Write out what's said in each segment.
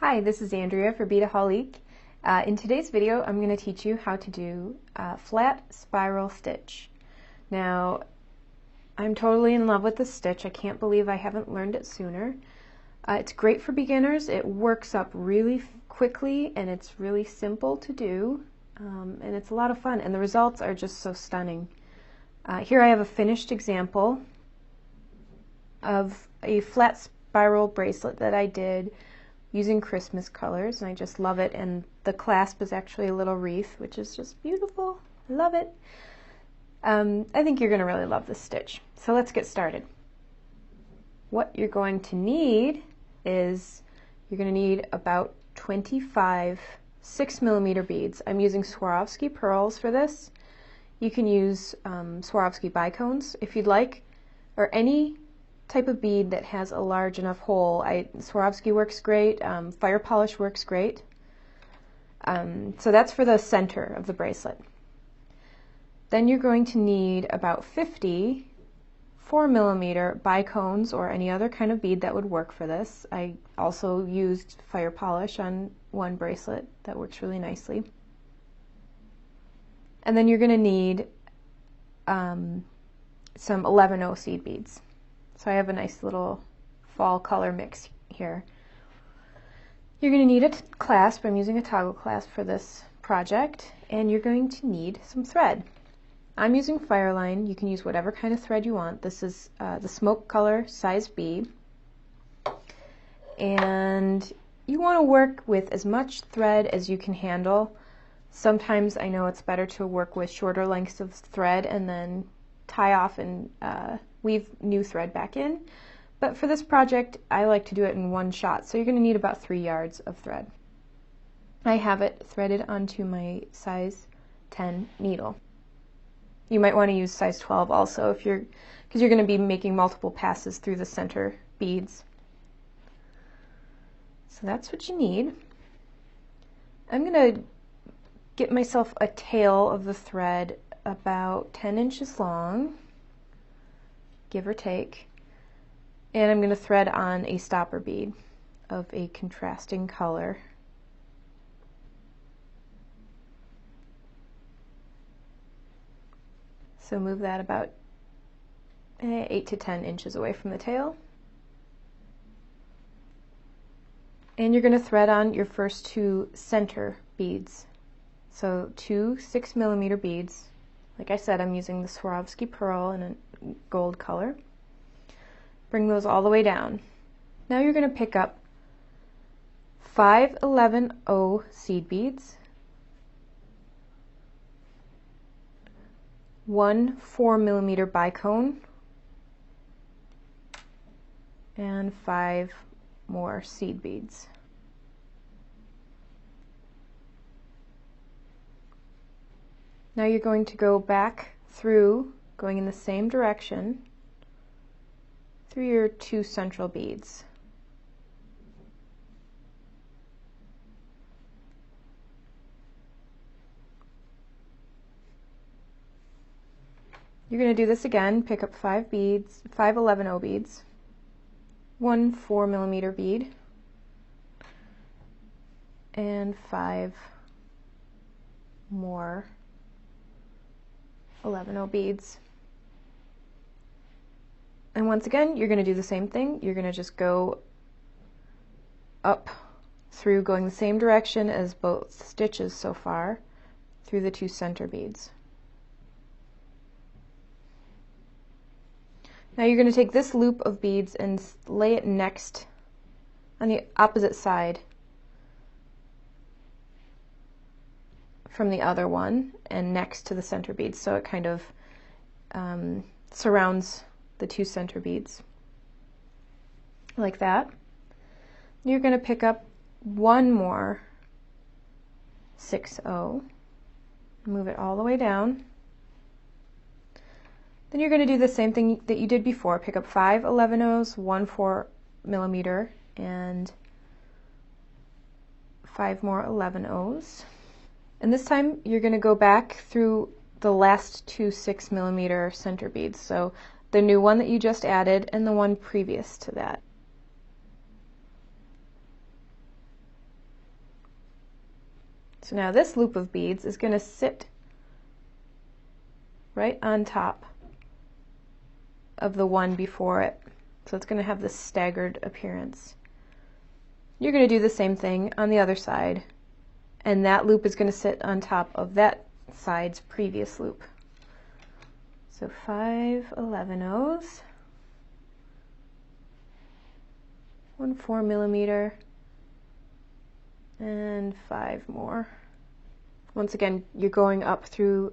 Hi, this is Andrea for Beadaholique. In today's video, I'm going to teach you how to do a flat spiral stitch. Now, I'm totally in love with this stitch. I can't believe I haven't learned it sooner. It's great for beginners. It works up really quickly and it's really simple to do, and it's a lot of fun, and the results are just so stunning. Here I have a finished example of a flat spiral bracelet that I did using Christmas colors, and I just love it. And the clasp is actually a little wreath, which is just beautiful. I love it. I think you're going to really love this stitch. So let's get started. What you're going to need is, you're going to need about 25 6mm beads. I'm using Swarovski pearls for this. You can use Swarovski bicones if you'd like, or any type of bead that has a large enough hole. Swarovski works great, fire polish works great. So that's for the center of the bracelet. Then you're going to need about 50 4mm bicones or any other kind of bead that would work for this. I also used fire polish on one bracelet that works really nicely. And then you're going to need some 11/0 seed beads. So I have a nice little fall color mix here. You're going to need a clasp. I'm using a toggle clasp for this project, and you're going to need some thread. I'm using Fireline. You can use whatever kind of thread you want. This is the smoke color size B, and you want to work with as much thread as you can handle. Sometimes I know it's better to work with shorter lengths of thread and then tie off and weave new thread back in, but for this project I like to do it in one shot, so you're going to need about 3 yards of thread. I have it threaded onto my size 10 needle. You might want to use size 12 also, because you're going to be making multiple passes through the center beads. So that's what you need. I'm going to get myself a tail of the thread about 10 inches long, give or take, and I'm going to thread on a stopper bead of a contrasting color. So move that about 8 to 10 inches away from the tail. And you're going to thread on your first 2 center beads. So 2 6mm beads. Like I said, I'm using the Swarovski pearl in a gold color. Bring those all the way down. Now you're going to pick up 5 11/0 seed beads, 1 4mm bicone, and 5 more seed beads. Now you're going to go back through, going in the same direction, through your 2 central beads. You're going to do this again. Pick up 5 beads, 5 11/0 beads, 1 4mm bead, and 5 more 11/0 beads. And once again, you're going to do the same thing. You're going to just go up through, going the same direction as both stitches so far, through the 2 center beads. Now you're going to take this loop of beads and lay it next, on the opposite side from the other one, and next to the center beads, so it kind of surrounds the 2 center beads, like that. You're going to pick up 1 more 6/0, move it all the way down. Then you're going to do the same thing that you did before. Pick up 5 11/0s, 1 4mm, and 5 more 11/0s. And this time you're going to go back through the last 2 6mm center beads, so the new one that you just added and the one previous to that. So now this loop of beads is going to sit right on top of the one before it. So it's going to have this staggered appearance. You're going to do the same thing on the other side, and that loop is going to sit on top of that side's previous loop. So 5 11/0s, 1 4mm, and 5 more. Once again, you're going up through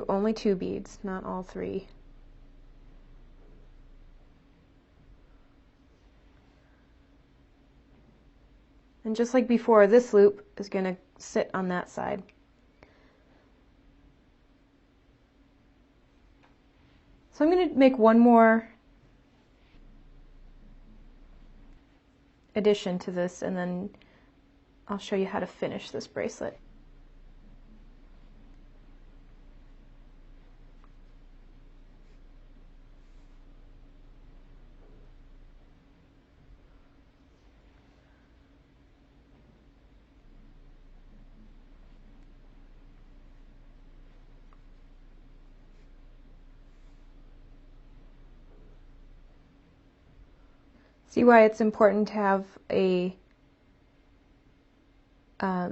only 2 beads, not all 3. And just like before, this loop is going to sit on that side. So I'm going to make one more addition to this, and then I'll show you how to finish this bracelet. See why it's important to have a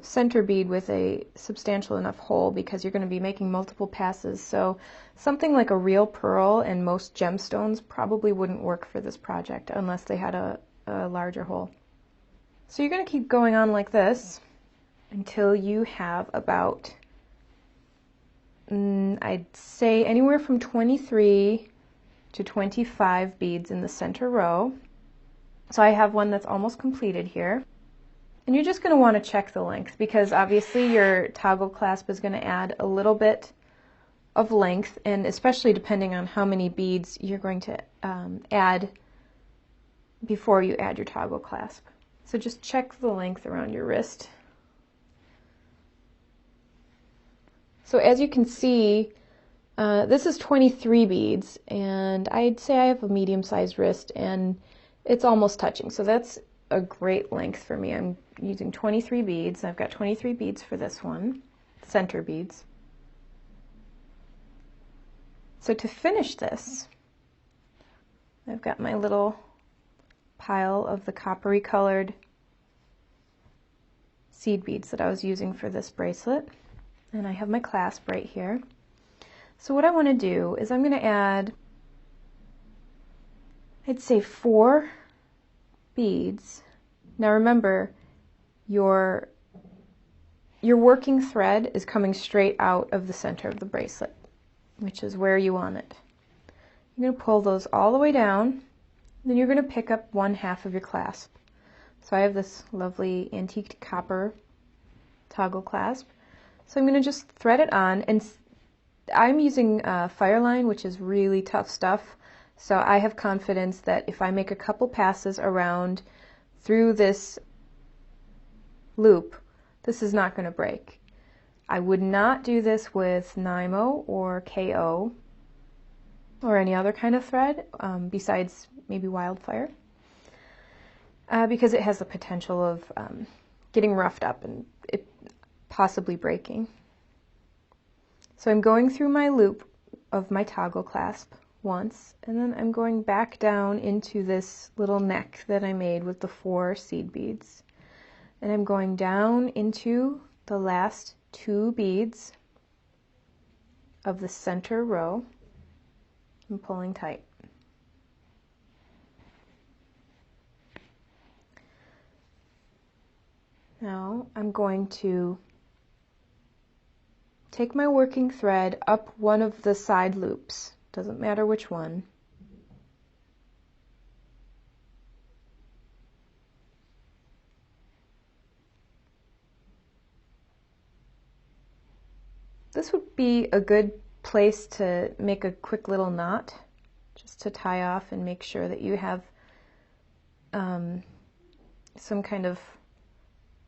center bead with a substantial enough hole, because you're going to be making multiple passes. So something like a real pearl and most gemstones probably wouldn't work for this project unless they had a larger hole. So you're going to keep going on like this until you have about, I'd say anywhere from 23 to 25 beads in the center row. So I have one that's almost completed here. And you're just going to want to check the length, because obviously your toggle clasp is going to add a little bit of length, and especially depending on how many beads you're going to add before you add your toggle clasp. So just check the length around your wrist. So as you can see, this is 23 beads, and I'd say I have a medium-sized wrist, and it's almost touching. So that's a great length for me. I'm using 23 beads. I've got 23 beads for this one, center beads. So to finish this, I've got my little pile of the coppery colored seed beads that I was using for this bracelet, and I have my clasp right here. So what I want to do is I'm going to add, I'd say 4 beads. Now remember, your working thread is coming straight out of the center of the bracelet, which is where you want it. You're going to pull those all the way down, then you're going to pick up 1/2 of your clasp. So I have this lovely antique copper toggle clasp. So I'm going to just thread it on, and I'm using Fireline, which is really tough stuff. So I have confidence that if I make a couple passes around through this loop, this is not going to break. I would not do this with Nymo or KO or any other kind of thread besides maybe Wildfire, because it has the potential of getting roughed up and it possibly breaking. So I'm going through my loop of my toggle clasp once, and then I'm going back down into this little neck that I made with the 4 seed beads, and I'm going down into the last 2 beads of the center row and pulling tight. Now I'm going to take my working thread up one of the side loops. Doesn't matter which one. This would be a good place to make a quick little knot, just to tie off and make sure that you have some kind of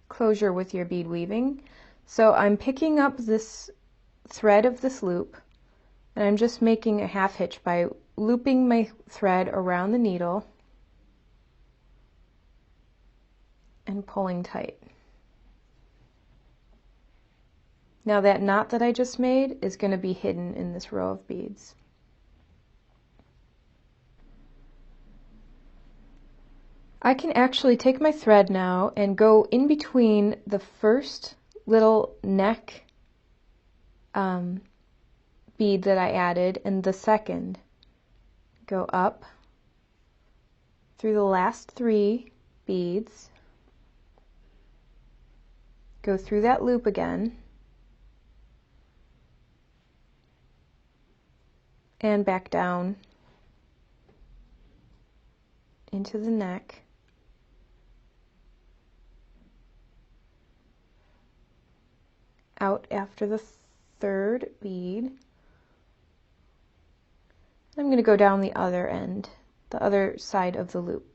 closure with your bead weaving. So I'm picking up this thread of this loop, and I'm just making a half hitch by looping my thread around the needle and pulling tight. Now that knot that I just made is going to be hidden in this row of beads. I can actually take my thread now and go in between the first little neck bead that I added and the second. Go up through the last 3 beads, go through that loop again, and back down into the neck. Out after the 3rd bead. I'm going to go down the other end, the other side of the loop.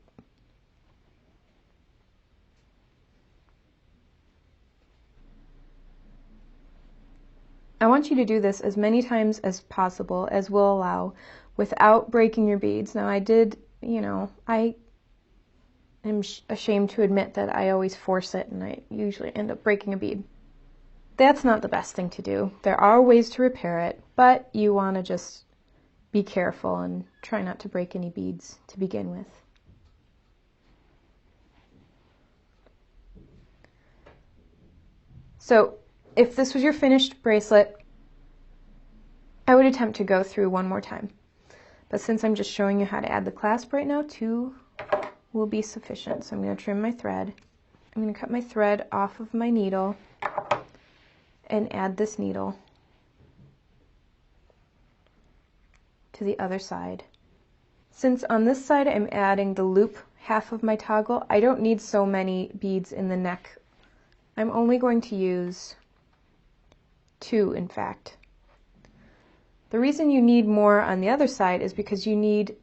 I want you to do this as many times as possible as will allow without breaking your beads. Now I did, I am ashamed to admit that I always force it and I usually end up breaking a bead. That's not the best thing to do. There are ways to repair it, but you want to just be careful and try not to break any beads to begin with. So if this was your finished bracelet, I would attempt to go through one more time. But since I'm just showing you how to add the clasp right now, 2 will be sufficient. So I'm going to trim my thread. I'm going to cut my thread off of my needle and add this needle to the other side. Since on this side I'm adding the loop half of my toggle, I don't need so many beads in the neck. I'm only going to use 2, in fact. The reason you need more on the other side is because you need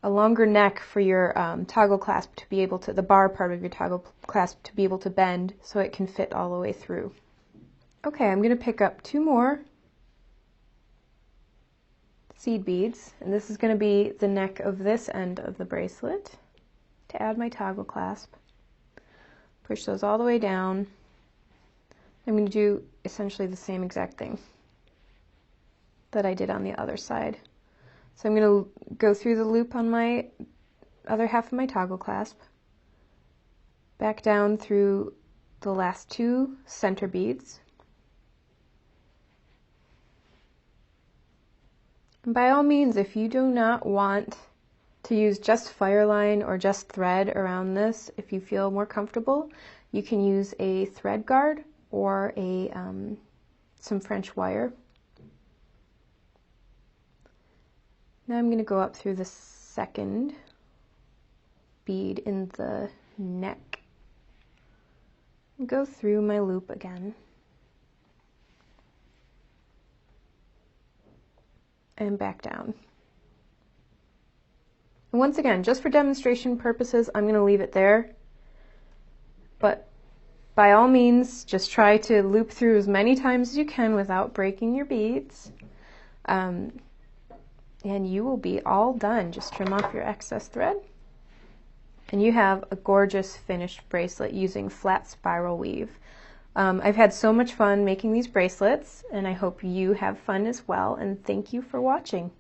a longer neck for your toggle clasp to be able to, the bar part of your toggle clasp to be able to bend so it can fit all the way through. Okay, I'm going to pick up 2 more seed beads, and this is going to be the neck of this end of the bracelet to add my toggle clasp. Push those all the way down. I'm going to do essentially the same exact thing that I did on the other side. So I'm going to go through the loop on my other half of my toggle clasp, back down through the last 2 center beads. And by all means, if you do not want to use just fire line or just thread around this, if you feel more comfortable, you can use a thread guard or some French wire. Now I'm going to go up through the 2nd bead in the neck and go through my loop again. And back down. And once again, just for demonstration purposes, I'm going to leave it there. But by all means, just try to loop through as many times as you can without breaking your beads. And you will be all done. Just trim off your excess thread. And you have a gorgeous finished bracelet using flat spiral weave. I've had so much fun making these bracelets, and I hope you have fun as well, and thank you for watching.